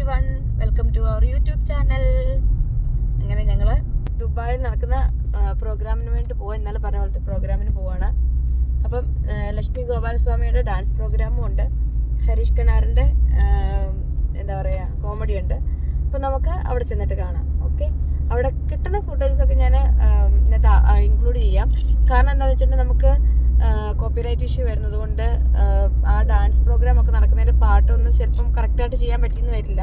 everyone, welcome to our YouTube channel. അങ്ങനെ ഞങ്ങൾ ദുബായിൽ നടക്കുന്ന പ്രോഗ്രാമിന് വേണ്ടി പോകാൻ ഇന്നലെ പറഞ്ഞ പോലത്തെ പ്രോഗ്രാമിന് പോവാണ്. അപ്പം ലക്ഷ്മി ഗോപാലസ്വാമിയുടെ ഡാൻസ് പ്രോഗ്രാമും ഉണ്ട്, ഹരീഷ് കനാറിൻ്റെ എന്താ പറയുക കോമഡി ഉണ്ട്. അപ്പം നമുക്ക് അവിടെ ചെന്നിട്ട് കാണാം. ഓക്കെ, അവിടെ കിട്ടുന്ന ഫുട്ടേജസൊക്കെ ഞാൻ ഇന്നത്തെ ഇൻക്ലൂഡ് ചെയ്യാം. കാരണം എന്താണെന്ന് വെച്ചിട്ടുണ്ടെങ്കിൽ നമുക്ക് കോപ്പിറൈറ്റ് ഇഷ്യൂ വരുന്നത് കൊണ്ട് ആ ഡാൻസ് പ്രോഗ്രാം ഒക്കെ നടക്കുന്നതിൻ്റെ പാട്ടൊന്നും ചിലപ്പം കറക്റ്റായിട്ട് ചെയ്യാൻ പറ്റിയെന്ന് വരില്ല.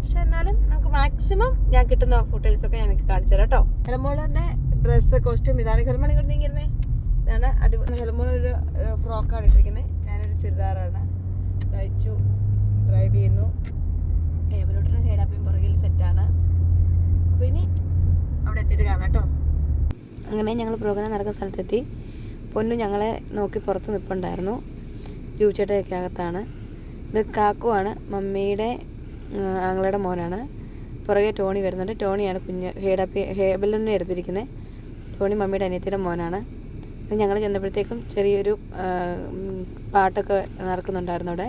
പക്ഷെ എന്നാലും നമുക്ക് മാക്സിമം ഞാൻ കിട്ടുന്ന ഫുട്ടേജസൊക്കെ ഞാൻ എനിക്ക് കാണിച്ചു തരാം കേട്ടോ. ഹെലമോളിൻ്റെ ഡ്രസ്സ് കോസ്റ്റ്യൂം ഇതാണ്. ഹെലമോൾ ഇങ്ങോട്ട് നീങ്ങിയിരുന്നേ, ഇതാണ് അടിപൊളി. ഹെലമോൾ ഒരു ഫ്രോക്കാണ് ഇട്ടിരിക്കുന്നത്, ഞാനൊരു ചുരിദാറാണ്. തയ്ച്ചു ഡ്രൈവ് ചെയ്യുന്നു. ഏവലോട്ടിന് ഹെഡാപ്പിയും പുറകിൽ സെറ്റാണ്. അപ്പോൾ ഇനി അവിടെ എത്തിയിട്ട് കാണാം കേട്ടോ. അങ്ങനെ ഞങ്ങൾ പ്രോഗ്രാം നടക്കുന്ന സ്ഥലത്തെത്തി. പൊന്നു ഞങ്ങളെ നോക്കി പുറത്ത് നിൽപ്പുണ്ടായിരുന്നു. ജൂച്ചേട്ടയൊക്കെ അകത്താണ്. ഇത് കാക്കുവാണ്, മമ്മിയുടെ ആങ്ങളുടെ മോനാണ്. പുറകെ ടോണി വരുന്നുണ്ട്. ടോണിയാണ് കുഞ്ഞ് ഹേബലിനെ എടുത്തിരിക്കുന്നത്. ടോണി മമ്മിയുടെ അനിയത്തിയുടെ മോനാണ്. ഞങ്ങൾ ചെന്നപ്പോഴത്തേക്കും ചെറിയൊരു പാട്ടൊക്കെ നടക്കുന്നുണ്ടായിരുന്നു അവിടെ.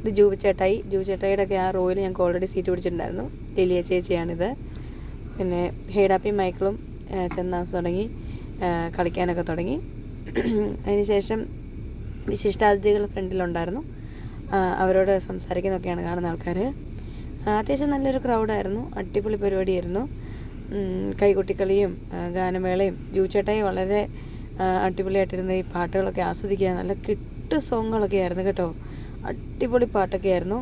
ഇത് ജൂബിച്ചേട്ടായിയുടെ ഒക്കെ ആ റോയിൽ ഞങ്ങൾക്ക് ഓൾറെഡി സീറ്റ് പിടിച്ചിട്ടുണ്ടായിരുന്നു. ലിലിയ ചേച്ചിയാണിത്. പിന്നെ ഹേഡാപ്പി മൈക്കിളും ചെന്ന് തുടങ്ങി കളിക്കാനൊക്കെ തുടങ്ങി. അതിനുശേഷം വിശിഷ്ടാതിഥികൾ ഫ്രണ്ടിലുണ്ടായിരുന്നു. അവരോട് സംസാരിക്കുന്നൊക്കെയാണ് കാണുന്ന ആൾക്കാർ. അത്യാവശ്യം നല്ലൊരു ക്രൗഡായിരുന്നു. അടിപൊളി പരിപാടിയായിരുന്നു. കൈകൊട്ടിക്കളിയും ഗാനമേളയും ജൂച്ചേട്ടായി വളരെ അടിപൊളിയായിട്ടിരുന്ന ഈ പാട്ടുകളൊക്കെ ആസ്വദിക്കുക. നല്ല കിട്ട് സോങ്ങുകളൊക്കെ ആയിരുന്നു കേട്ടോ. അടിപൊളി പാട്ടൊക്കെ ആയിരുന്നു.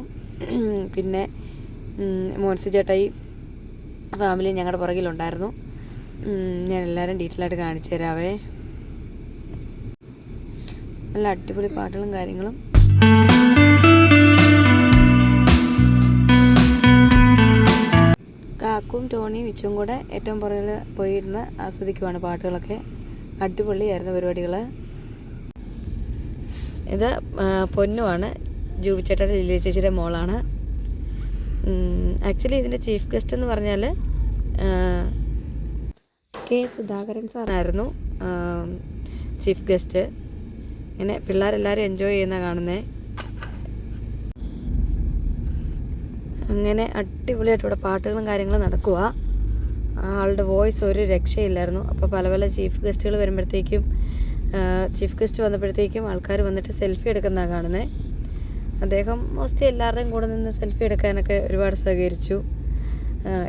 പിന്നെ മോൻസി ചേട്ടായി ഫാമിലി ഞങ്ങളുടെ പുറകിലുണ്ടായിരുന്നു. ഞാൻ എല്ലാവരും ഡീറ്റെയിൽ ആയിട്ട് കാണിച്ചു തരാവേ. നല്ല അടിപൊളി പാട്ടുകളും കാര്യങ്ങളും. കാക്കും ടോണിയും വിച്ചും കൂടെ ഏറ്റവും പുറകിൽ പോയിരുന്ന് ആസ്വദിക്കുവാണ് പാട്ടുകളൊക്കെ. അടിപൊളിയായിരുന്നു പരിപാടികൾ. ഇത് പൊന്നുമാണ്, ജൂബിച്ചേട്ടയുടെ ലില്ലി ചേച്ചിയുടെ മോളാണ്. ആക്ച്വലി ഇതിൻ്റെ ചീഫ് ഗസ്റ്റ് എന്ന് പറഞ്ഞാൽ കെ സുധാകരൻ സാറായിരുന്നു ചീഫ് ഗസ്റ്റ്. ഇങ്ങനെ പിള്ളേരെല്ലാവരും എൻജോയ് ചെയ്യുന്ന കാണുന്നത്. അങ്ങനെ അടിപൊളിയായിട്ട് ഇവിടെ പാട്ടുകളും കാര്യങ്ങളും നടക്കുക. ആളുടെ വോയിസ് ഒരു രക്ഷയില്ലായിരുന്നു. അപ്പോൾ പല പല ചീഫ് ഗസ്റ്റുകൾ വരുമ്പോഴത്തേക്കും ചീഫ് ഗസ്റ്റ് വന്നപ്പോഴത്തേക്കും ആൾക്കാർ വന്നിട്ട് സെൽഫി എടുക്കുന്നതാണ് കാണുന്നത്. അദ്ദേഹം മോസ്റ്റ്ലി എല്ലാവരുടെയും കൂടെ നിന്ന് സെൽഫി എടുക്കാനൊക്കെ ഒരുപാട് സഹകരിച്ചു.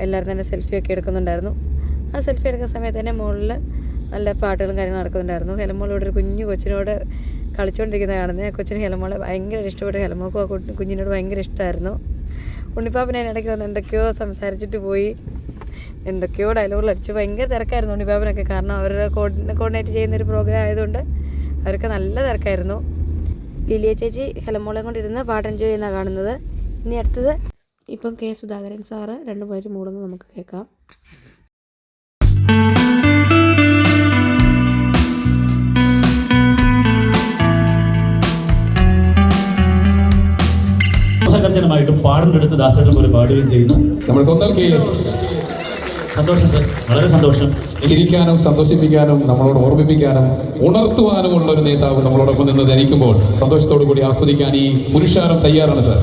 എല്ലാവരും തന്നെ സെൽഫിയൊക്കെ എടുക്കുന്നുണ്ടായിരുന്നു. ആ സെൽഫി എടുക്കുന്ന സമയത്ത് തന്നെ മുകളിൽ നല്ല പാട്ടുകളും കാര്യങ്ങളും നടക്കുന്നുണ്ടായിരുന്നു. ഹെലമോളോട് ഒരു കുഞ്ഞു കൊച്ചിനോട് കളിച്ചുകൊണ്ടിരിക്കുന്നത് കാണുന്നത്. ആ കൊച്ചിന് ഹെലമോളെ ഭയങ്കര ഇഷ്ടപ്പെട്ടു. ഹെലമോക്കും ആ കുഞ്ഞിനോട് ഭയങ്കര ഇഷ്ടമായിരുന്നു. ഉണ്ണിപ്പാപ്പനെ ഇടയ്ക്ക് വന്ന് എന്തൊക്കെയോ സംസാരിച്ചിട്ട് പോയി, എന്തൊക്കെയോ ഡയലോഗുകൾ അടിച്ചു. ഭയങ്കര തിരക്കായിരുന്നു ഉണ്ണിപ്പാപ്പനൊക്കെ. കാരണം അവരുടെ കോർഡിനേറ്റ് ചെയ്യുന്നൊരു പ്രോഗ്രാം ആയതുകൊണ്ട് അവർക്ക് നല്ല തിരക്കായിരുന്നു. ലിലിയ ചേച്ചി ഹെലമോളെ കൊണ്ടിരുന്ന് പാട്ട് എൻജോയ് ചെയ്യുന്ന കാണുന്നത്. ഇനി അടുത്തത് ഇപ്പം കെ സുധാകരൻ സാറ് രണ്ടുപേരും മൂടുന്നത് നമുക്ക് കേൾക്കാം. ായിട്ടും പാടിൻ്റെ അടുത്ത് ദാസേട്ടൻ പോലെ പാടുകയും ചെയ്യുന്നു നമ്മുടെ സ്വന്തം KS. സന്തോഷം സർ, വളരെ സന്തോഷം. ചിരിക്കാനും സന്തോഷിപ്പിക്കാനും നമ്മളോട് ഓർമ്മിപ്പിക്കാനും ഉണർത്തുവാനുമുള്ള ഒരു നേതാവ് നമ്മളോടൊപ്പം നിന്ന് ധരിക്കുമ്പോൾ സന്തോഷത്തോടു കൂടി ആസ്വദിക്കാൻ ഈ പുരുഷാരം തയ്യാറാണ് സർ.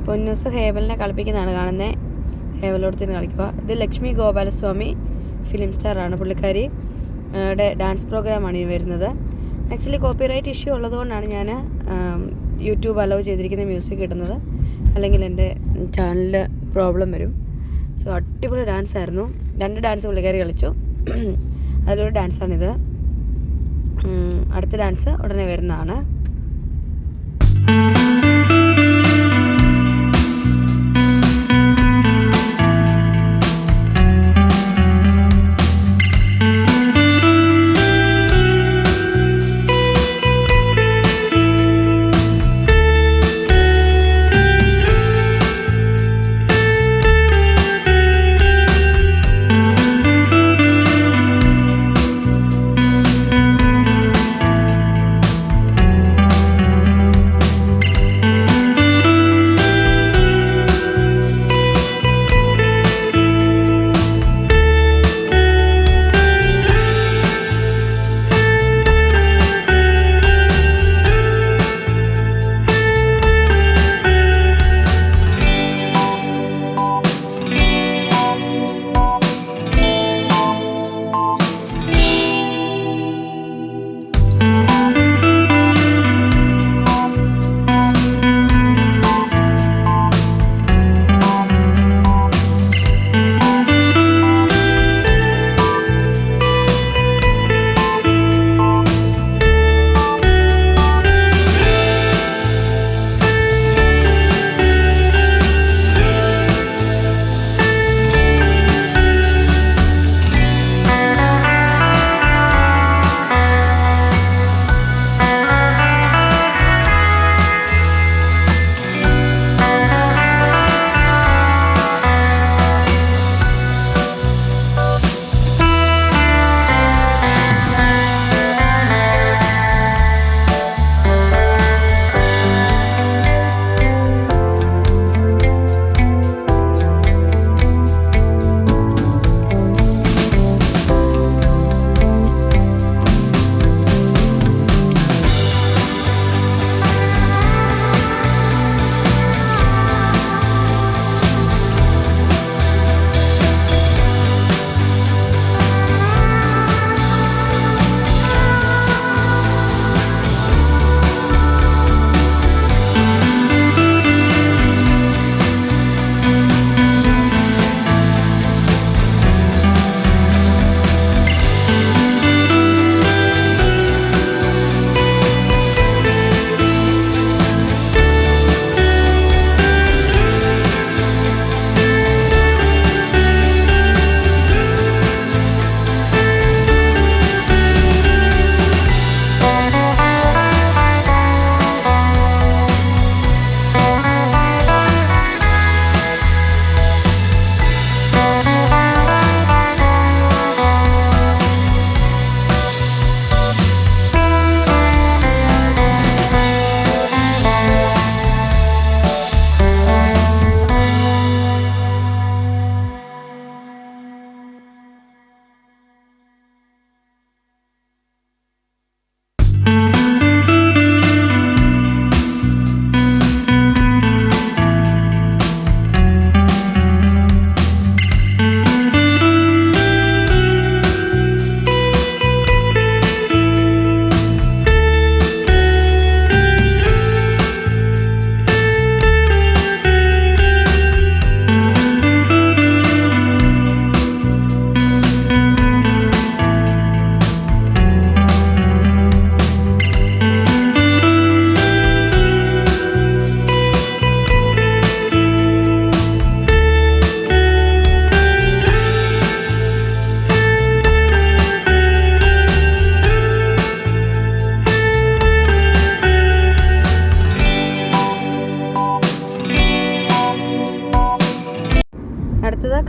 പൊന്നൂസ് ഹേബലിനെ കളിപ്പിക്കുന്നതാണ് കാണുന്നത്. കൈവല്ലോടത്തിന് കളിക്കുക. ഇത് ലക്ഷ്മി ഗോപാലസ്വാമി ഫിലിം സ്റ്റാറാണ് പുള്ളിക്കാരി ഡാൻസ് പ്രോഗ്രാമാണ് ഈ വരുന്നത്. ആക്ച്വലി കോപ്പിറൈറ്റ് ഇഷ്യൂ ഉള്ളതുകൊണ്ടാണ് ഞാൻ യൂട്യൂബ് അലോ ചെയ്തിരിക്കുന്ന മ്യൂസിക് ഇടുന്നത്, അല്ലെങ്കിൽ എൻ്റെ ചാനലിൽ പ്രോബ്ലം വരും. സോ അടിപൊളി ഡാൻസ് ആയിരുന്നു. 2 ഡാൻസ് പുള്ളിക്കാരി കളിച്ചു. അതിലൊരു ഡാൻസാണിത്. അടുത്ത ഡാൻസ് ഉടനെ വരുന്നതാണ്.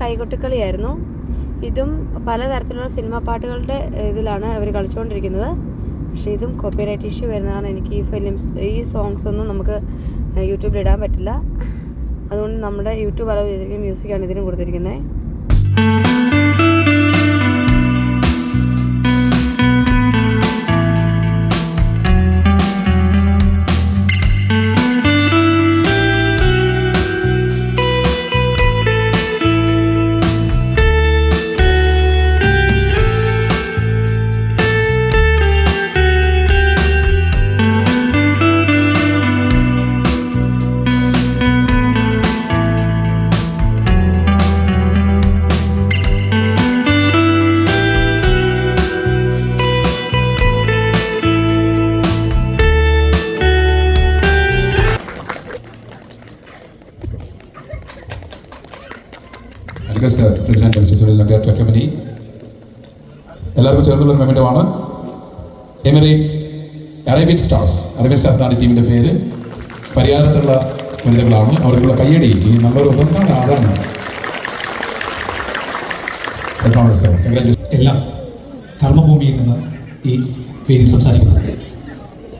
കൈകൊട്ടിക്കളിയായിരുന്നു. ഇതും പലതരത്തിലുള്ള സിനിമാ പാട്ടുകളുടെ ഇതിലാണ് അവർ കളിച്ചുകൊണ്ടിരിക്കുന്നത്. പക്ഷേ ഇതും കോപ്പിറൈറ്റ് ഇഷ്യൂ വരുന്നതാണ്. എനിക്ക് ഈ സോങ്സ് ഒന്നും നമുക്ക് യൂട്യൂബിൽ ഇടാൻ പറ്റില്ല. അതുകൊണ്ട് നമ്മുടെ യൂട്യൂബ് അലോ ചെയ്തിരിക്കുന്ന മ്യൂസിക്കാണ് ഇതിനും കൊടുത്തിരിക്കുന്നത്. President mister Sunil Nambiar company. എല്ലാവർക്കും ചേർന്നുള്ള മെമ്മൻറ്റോ ആണ്. എമിറേറ്റ്സ് അറേബ്യൻ സ്റ്റാർസ് ആണ് ടീമിന്റെ പേര്. പരിഹാരത്തുള്ള വനിതകളാണ്. അവർക്കുള്ള കയ്യടി ഈ നമ്പർ 1 ആരാണ്? എല്ലാം കർമ്മഭൂമിയിൽ നിന്ന് ഈ വേദിയിൽ സംസാരിക്കുന്നത്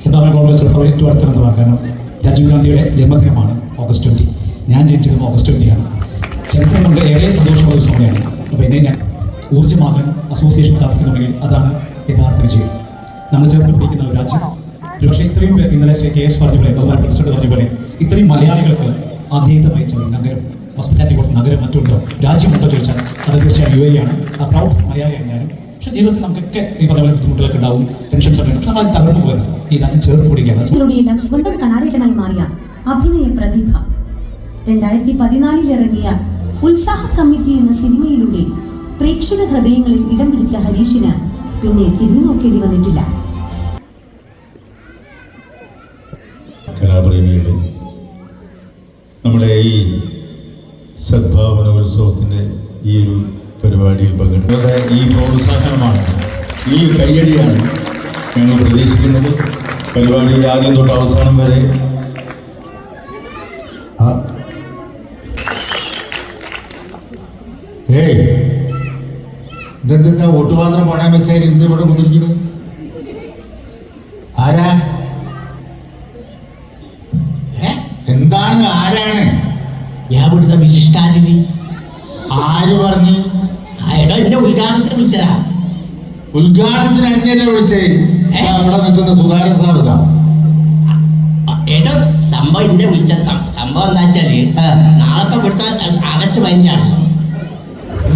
സെൻട്രൽ കോൺഗ്രസ് ഏറ്റവും അടുത്ത ബന്ധമാക്കാനും രാജീവ് ഗാന്ധിയുടെ ജന്മദിനമാണ് ഓഗസ്റ്റ് 20. ഞാൻ ജനിച്ചതും ഓഗസ്റ്റ് 20 ചരിത്രം കൊണ്ട് ഏറെ സന്തോഷമുള്ള ഒരു സമയമാണ്. അപ്പോൾ എന്നെ ഞാൻ ഊർജ്ജമാകാൻ അസോസിയേഷൻ സാധിക്കുന്നുണ്ടെങ്കിൽ അതാണ് യഥാർത്ഥ വിജയം. നമ്മൾ ചേർത്ത് പിടിക്കുന്ന ഒരു രാജ്യം. പക്ഷേ ഇത്രയും പേർ ഇന്നലെ ശ്രീ KS പറഞ്ഞ പോലെ, ബഹുമാന പ്രസിഡന്റ് പറഞ്ഞ പോലെ, ഇത്രയും മലയാളികൾക്ക് ആധേയത വഹിച്ച ഒരു നഗരം, ഹോസ്പിറ്റാലിറ്റി കൊടുത്ത നഗരം മറ്റുണ്ടോ, രാജ്യമുണ്ടോ ചോദിച്ചാൽ അത് തീർച്ചയായും UAE ആണ്. ആ പ്രൗഡ് മലയാളിയാണ് ഞാനും. പക്ഷേ ജീവിതത്തിൽ നമുക്കൊക്കെ ഈ പറഞ്ഞ പോലെ ബുദ്ധിമുട്ടുകളൊക്കെ ഉണ്ടാവും, ടെൻഷൻസ് ഒക്കെ. പക്ഷെ നമ്മൾ തകർന്നു പോയത് ഈ രാജ്യം ചേർത്ത് പിടിക്കുകയാണ്. സ്വന്തം കണാരേട്ടനായി മാറിയ അഭിനയ പ്രതിഭ 2014 ഇറങ്ങിയ ഉത്സാഹ കമ്മിറ്റി എന്ന സിനിമയിലൂടെ പ്രേക്ഷക ഹൃദയങ്ങളിൽ ഇടം പിടിച്ച ഹരീഷിന് പിന്നെ തിരിഞ്ഞു നോക്കേണ്ടി വന്നിട്ടില്ല. കലാപ്രേമിയുടെ നമ്മുടെ ഈ സദ്ഭാവനോത്സവത്തിൻ്റെ ഈ ഒരു പരിപാടിയിൽ പങ്കെടുക്കുന്നത് ഈ പ്രോത്സാഹനമാണ്, ഈ കയ്യടിയാണ് ഞങ്ങൾ പ്രതീക്ഷിക്കുന്നത്. പരിപാടിയിൽ ആദ്യം തൊട്ട് അവസാനം വരെ ഇതെന്താ വോട്ടുപാത്രം പണയം വെച്ചാൽ ഇന്ന് ഇവിടെ കുതിരിക്കണു? ആരാ? എന്താണ്? ആരാണ്? ഞാൻ ഇവിടുത്തെ വിശിഷ്ടാതിഥി. ആര് പറഞ്ഞു? എടോ എന്നെ ഉദ്ഘാടനത്തിന് വിളിച്ചതാ. ഉദ്ഘാടനത്തിന് അന്യല്ലേ വിളിച്ചേ? അവിടെ നിൽക്കുന്ന സുധാകരൻ സാർ ഇതാ. എടോ സംഭവം എന്നെ വിളിച്ച സംഭവം എന്താ വെച്ചാല് നാളത്തെ ഇവിടുത്തെ ആഗസ്റ്റ് 15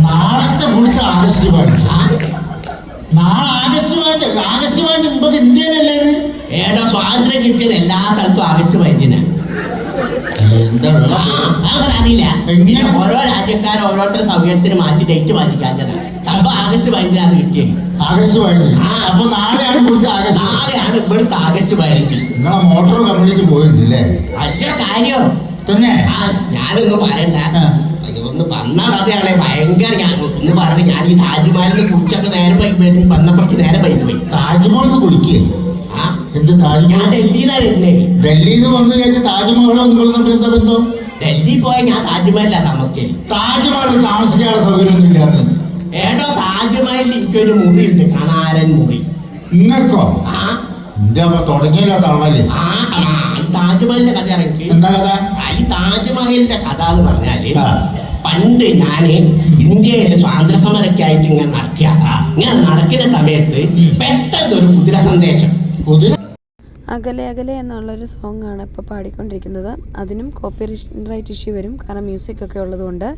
നാളത്തെ ഇവിടുത്തെ ആഗസ്റ്റ് 15. നാളെ ആഗസ്റ്റ് 15 ഇപ്പൊ ഇന്ത്യയിലല്ലേ ഇത്? ഏടോ സ്വാതന്ത്ര്യം കിട്ടിയത് എല്ലാ സ്ഥലത്തും ആഗസ്റ്റ് 15. അറിയില്ല. ഓരോ രാജ്യക്കാരും ഓരോരുത്തരുടെ സൗകര്യത്തിന് മാറ്റി ഡേറ്റ് മാറ്റിക്കാഞ്ഞത്. സംഭവം ആഗസ്റ്റ് 15 കിട്ടിയത്. ആഗസ്റ്റ് 15. അപ്പൊ നാളെയാണ് ഇവിടുത്തെ ആഗസ്റ്റ്. നാളെയാണ് ഇവിടുത്തെ ആഗസ്റ്റ് 15. നിങ്ങളെ മോട്ടോർ കംപ്ലീറ്റ് പോയിട്ടുണ്ടല്ലേ? അയ്യോ കാര്യം തന്നെ. ഞാനൊന്നും പറയണ്ട, ഒന്ന് വന്നാ മതിയാളെ. ഭയങ്കര ഞാൻ ഒന്ന് പറഞ്ഞു. ഞാൻ ഈ താജ്മഹലിൽ കുളിച്ചപ്പോ നേരെ വന്നപ്പോഴേക്ക് നേരെ പൈറ്റ് പോയി. താജ്മഹലിൽ കുളിക്കുക? എന്ത് താജ്മഹൽ? ഡൽഹിന്നാണ് വരുന്നേ. ഡൽഹിയിൽ നിന്ന് വന്നു കഴിഞ്ഞാൽ താജ്മഹലോ നിങ്ങൾ തമ്മിൽ എന്താ ബന്ധം? ഡൽഹി പോയാൽ ഞാൻ താജ്മഹലിലാണ് താമസിക്കല്. താജ്മഹലിൽ താമസിക്കാനുള്ള സൗകര്യമൊന്നും ഇല്ലാന്ന്. ഏടോ താജ്മഹലിൽ എനിക്കൊരു മുറിയുണ്ട്, കണാരൻ മുറി. നിങ്ങൾക്കോ? എന്റെ അപ്പൊ തുടങ്ങിയല്ലോ തള്ളല്. ഈ താജ്മഹലിന്റെ കഥ ഇറങ്ങി. എന്താ കഥ? ഈ താജ്മഹലിന്റെ കഥ എന്ന് പറഞ്ഞാല് പണ്ട് ഞാന് ഇന്ത്യയിലെ സ്വാതന്ത്ര്യ സമരമൊക്കെ ആയിട്ട് ഇങ്ങനെ നടക്കുന്ന സമയത്ത് പെട്ടെന്ന് ഒരു കുതിര സന്ദേശം. അകലെ അകലെ എന്നുള്ളൊരു സോങ് ആണ് ഇപ്പോൾ പാടിക്കൊണ്ടിരിക്കുന്നത്. അതിനും കോപ്പിറൈറ്റ് ഇഷ്യൂ വരും, കാരണം മ്യൂസിക് ഒക്കെ ഉള്ളതുകൊണ്ട്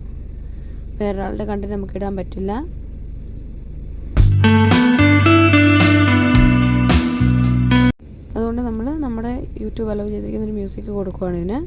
വേറൊരാളുടെ കണ്ടിട്ട് നമുക്ക് ഇടാൻ പറ്റില്ല. അതുകൊണ്ട് നമ്മൾ നമ്മുടെ യൂട്യൂബ് അലോ ചെയ്തിരിക്കുന്ന ഒരു മ്യൂസിക് കൊടുക്കുകയാണ് ഇതിന്.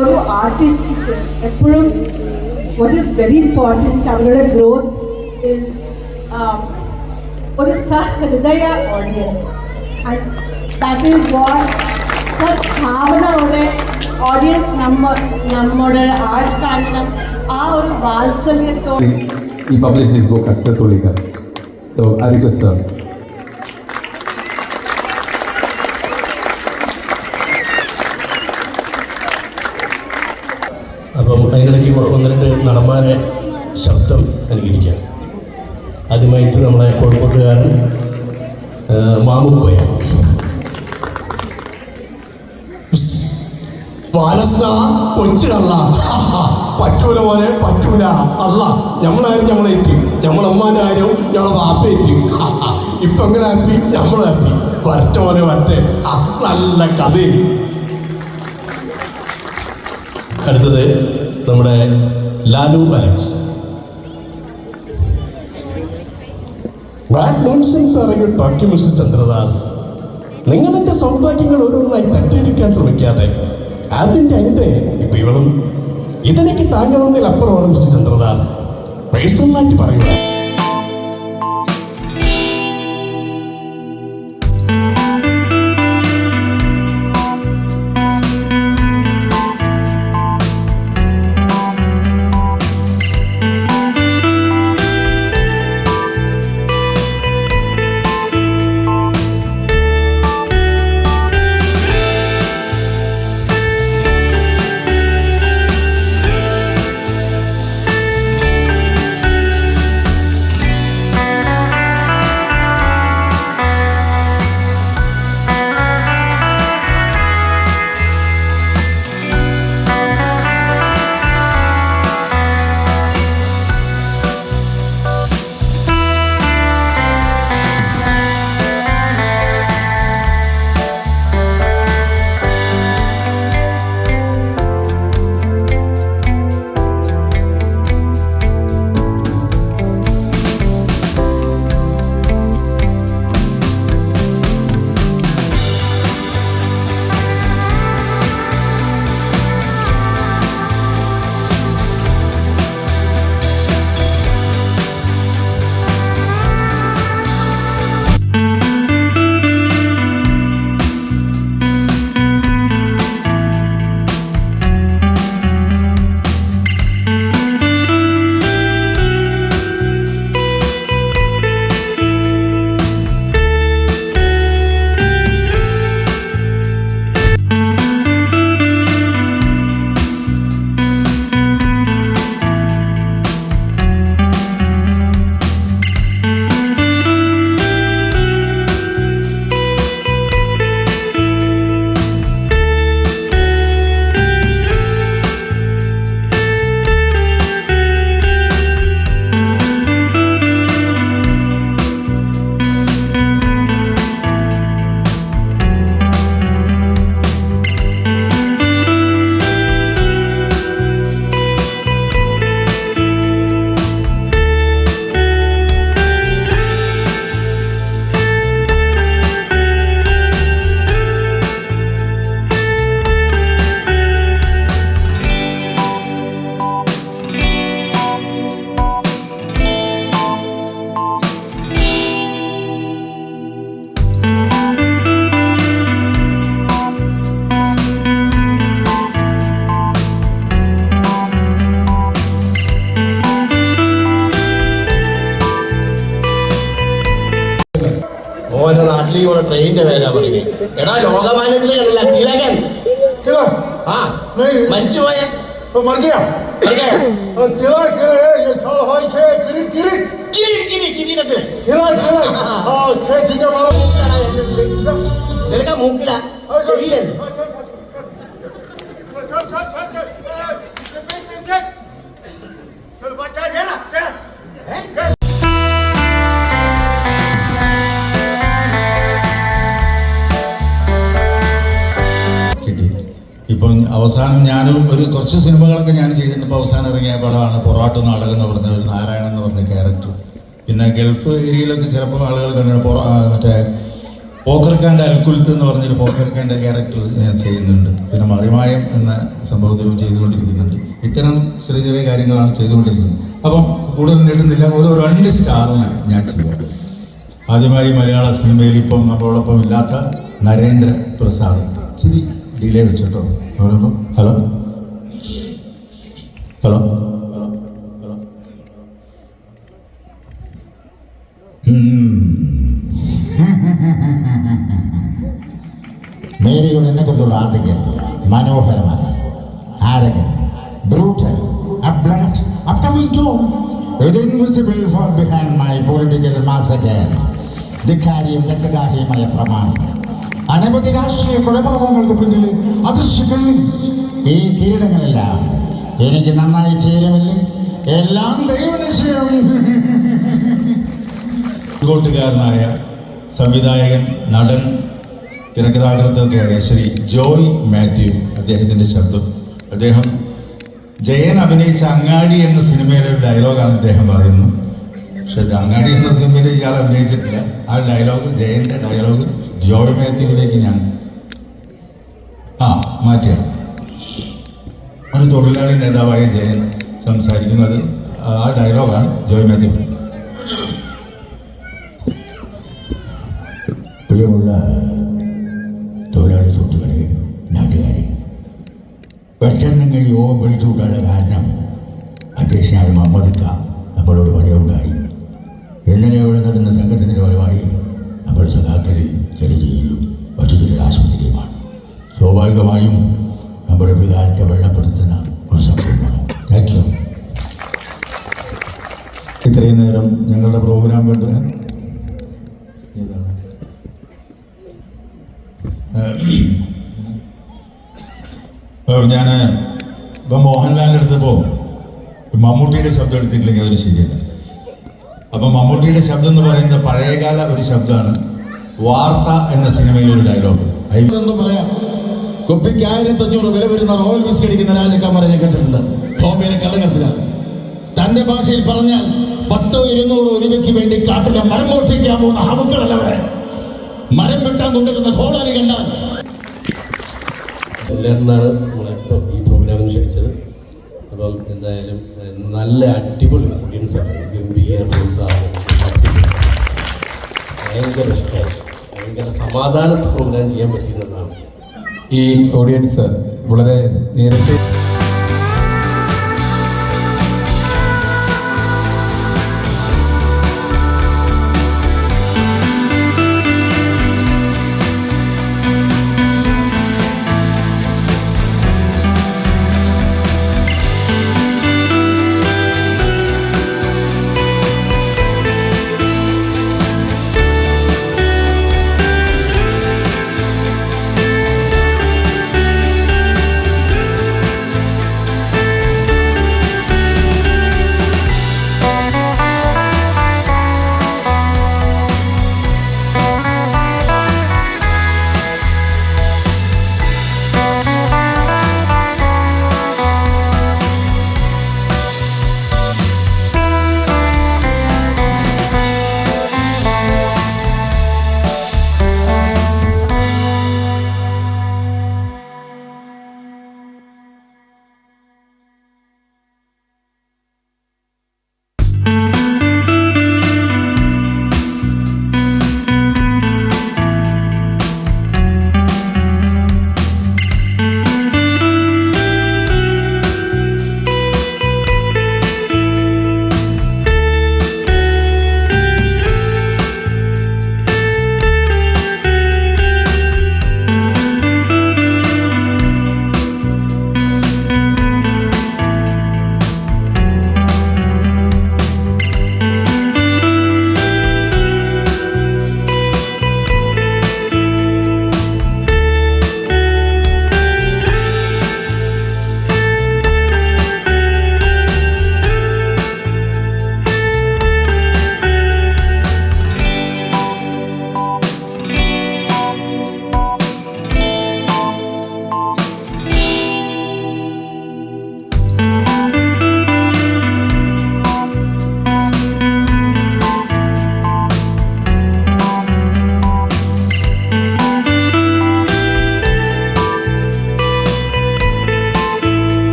ഒരു ആർട്ടിസ്റ്റിക്ക് എപ്പോഴും what is very important അവരുടെ growth is ഒരു സഹൃദയ audience, and that is what സദ്ഭാവനയോടെ ഓഡിയൻസ് നമ്മുടെ ആർട്ട് കാണണം. ആ ഒരു വാത്സല്യത്തോടെ He published his book Akshar Tulika. So I request sir. അപ്പം അതിനിടയ്ക്ക് 1-2 നടന്മാരെ ശബ്ദം അനുകരിക്കാം. ആദ്യമായിട്ട് നമ്മുടെ കോഴിക്കോട്ടുകാരൻ മാമുക്കോയ. കൊച്ചു കള്ള പറ്റൂല മോനെ പറ്റൂല. അല്ല നമ്മളാരും നമ്മളേറ്റി, നമ്മളമ്മാൻ്റെ കാര്യം ഞങ്ങളെ വാപ്പേറ്റി. ഇപ്പം എങ്ങനെ ഹാപ്പി, നമ്മൾ ഹാപ്പി. വരട്ടെ മോനെ വരട്ടെ. നല്ല കഥ. അടുത്തത് നമ്മുടെ Lalu Alex. Bad nonsense are you talking mister Chandradas. നിങ്ങൾ എൻ്റെ സൗഭാഗ്യങ്ങൾ ഓരോന്നായി തട്ടിയെടുക്കാൻ ശ്രമിക്കാതെ അതിൻ്റെ അനിതേ ഇപ്പം ഇവളും ഇതെനിക്ക് താങ്ങാവുന്നതിലപ്പുറമാണ് മിസ്റ്റർ ചന്ദ്രദാസ്. പേഴ്സണലായിട്ട് പറയുക. ഓരോ നാട്ടിലേക്ക് പോണ ട്രെയിനിന്റെ പേരാ പറയുന്നത്. എടാ ലോകമാന്യത്തിൽ കണ്ടില്ല തിലകൻ. ആ മരിച്ചുപോയ നിനക്കാ മൂക്കില ചെവിയിലല്ലേ? ഇപ്പം അവസാനം ഞാനും കുറച്ച് സിനിമകളൊക്കെ ഞാൻ ചെയ്തിട്ടുണ്ട്. ഇപ്പോൾ അവസാനം ഇറങ്ങിയ പടമാണ് പൊറാട്ട് നാടകം എന്ന് പറഞ്ഞ ഒരു നാരായണൻ എന്ന് പറഞ്ഞ ക്യാരക്ടർ. പിന്നെ ഗൾഫ് ഏരിയയിലൊക്കെ ചിലപ്പോൾ ആളുകൾ കണ്ടിട്ടുണ്ട് മറ്റേ പോക്കർഖാൻ്റെ അൽക്കുൽത്ത് എന്ന് പറഞ്ഞൊരു പോക്കർഖാൻ്റെ ക്യാരക്ടർ ഞാൻ ചെയ്യുന്നുണ്ട്. പിന്നെ മറിമായം എന്ന സംഭവത്തിലും ചെയ്തുകൊണ്ടിരിക്കുന്നുണ്ട്. ഇത്തരം ചെറിയ ചെറിയ കാര്യങ്ങളാണ് ചെയ്തുകൊണ്ടിരിക്കുന്നത്. അപ്പം കൂടുതൽ നേടുന്നില്ല, ഒരു 2 സ്റ്റാറാണ് ഞാൻ ചെയ്യുന്നത്. ആദ്യമായി മലയാള സിനിമയിൽ ഇപ്പം നമ്മളോടൊപ്പം ഇല്ലാത്ത നരേന്ദ്ര പ്രസാദ്. ഇച്ചിരി ഡിലേ വെച്ചിട്ടോ പറയുമ്പോൾ ഹലോ ഹലോ ഹലോ ഹലോ മേരിയുടെ എന്നെക്കുറിച്ചുള്ള ആർട്ടിക്കൽ മനോഹരമാണ്. ആരകൻ ബ്രൂട്ടൽ അബ്ലഡ് upcoming tune with invisible fall behind my political massacre. ധിക്കാരിയും രക്തദാഹിയുമായ പ്രമാണം. അനവധി രാഷ്ട്രീയ കൊലപാതകങ്ങൾക്ക് പിന്നിൽ അദൃശ്യങ്ങളിൽ ഈ കീടങ്ങളെല്ലാം എനിക്ക് നന്നായി ചേരുമല്ലേ. എല്ലാം ദൈവനിശ്ചയം. കോട്ടുകാരനായ സംവിധായകൻ, നടൻ, തിരക്കഥാകൃത്തൊക്കെയായ ശ്രീ ജോയ് മാത്യു, അദ്ദേഹത്തിൻ്റെ ശബ്ദം. അദ്ദേഹം ജയൻ അഭിനയിച്ച അങ്ങാടി എന്ന സിനിമയിലെ ഒരു ഡയലോഗാണ് ഇദ്ദേഹം പറയുന്നത്. പക്ഷെ അങ്ങാടി എന്ന സിനിമയിൽ ഇയാൾ അഭിനയിച്ചിട്ടില്ല. ആ ഡയലോഗ്, ജയൻ്റെ ഡയലോഗ് ജോയ് മാത്യുവിലേക്ക് ഞാൻ മാറ്റുകയാണ്. ഒരു തൊഴിലാളി നേതാവായ ജയൻ സംസാരിക്കുന്നത് ആ ഡയലോഗാണ് ജോയ് മാത്യു. പ്രിയമുള്ള തൊഴിലാളി സുഹൃത്തുക്കളെ, നാട്ടുകാരെ, പെട്ടെന്ന് നിങ്ങൾ യോഗം പിടിച്ചുവിട്ടാനുള്ള കാരണം അധ്യക്ഷനായ മുഹമ്മദ് ഖാൻ നമ്മളോട് പറയുകയുണ്ടായി. ഇന്നലെ ഇവിടെ നടന്ന സംഘടനയുടെ ഫലമായി നമ്മൾ സഖാക്കളിൽ ജലജയിലും മറ്റു ചില ആശുപത്രിയുമാണ്. സ്വാഭാവികമായും നമ്മുടെ വികാരത്തെ വെള്ളപ്പെടുത്തുന്ന ഒരു സംഭവമാണ്. Thank you. ഇത്രയും നേരം ഞങ്ങളുടെ പ്രോഗ്രാം കണ്ട് ഞാൻ ഇപ്പം മോഹൻലാലിൻ്റെ അടുത്തപ്പോൾ മമ്മൂട്ടിയുടെ ശബ്ദം എടുത്തിട്ടില്ലെങ്കിൽ അതൊരു ശരിയല്ല. അപ്പം മമ്മൂട്ടിയുടെ ശബ്ദം എന്ന് പറയുന്നത് പഴയകാല ഒരു ശബ്ദമാണ്. വാർത്ത എന്ന സിനിമയിലൊരു ഡയലോഗ് ഒന്നും പറയാം. കുപ്പിക്ക് 1500 വില വരുന്ന റോയൽ വിസ്കി അടിക്കുന്ന രാജക്കാമറെ ഞാൻ കേട്ടിട്ടുണ്ട്. ബോംബെയിലെ കള്ളക്കടത്തില. തന്റെ ഭാഷയിൽ പറഞ്ഞാൽ 10-200 ഒലിവയ്ക്ക് വേണ്ടി കാട്ടിലെ മരം മോഷ്ടിക്കാൻ പോകുന്ന ഹമുക്കളല്ല അവിടെ. മരം വെട്ടാൻ കൊണ്ടിരുന്ന ഹോളാലി കണ്ടാൽ എല്ലാവരുന്നാണ് നമ്മളിപ്പോൾ ഈ പ്രോഗ്രാമിന് ക്ഷണിച്ചത്. അപ്പം എന്തായാലും നല്ല അടിപൊളി ഓഡിയൻസാണ്. ഗംഭീര പ്രോത്സാഹനം, ഭയങ്കര ഇഷ്ടമായി, ഭയങ്കര സമാധാനത്തിൽ പ്രോഗ്രാം ചെയ്യാൻ പറ്റുന്നതാണ്. ഈ ഓഡിയൻസ് വളരെ നേരത്തെ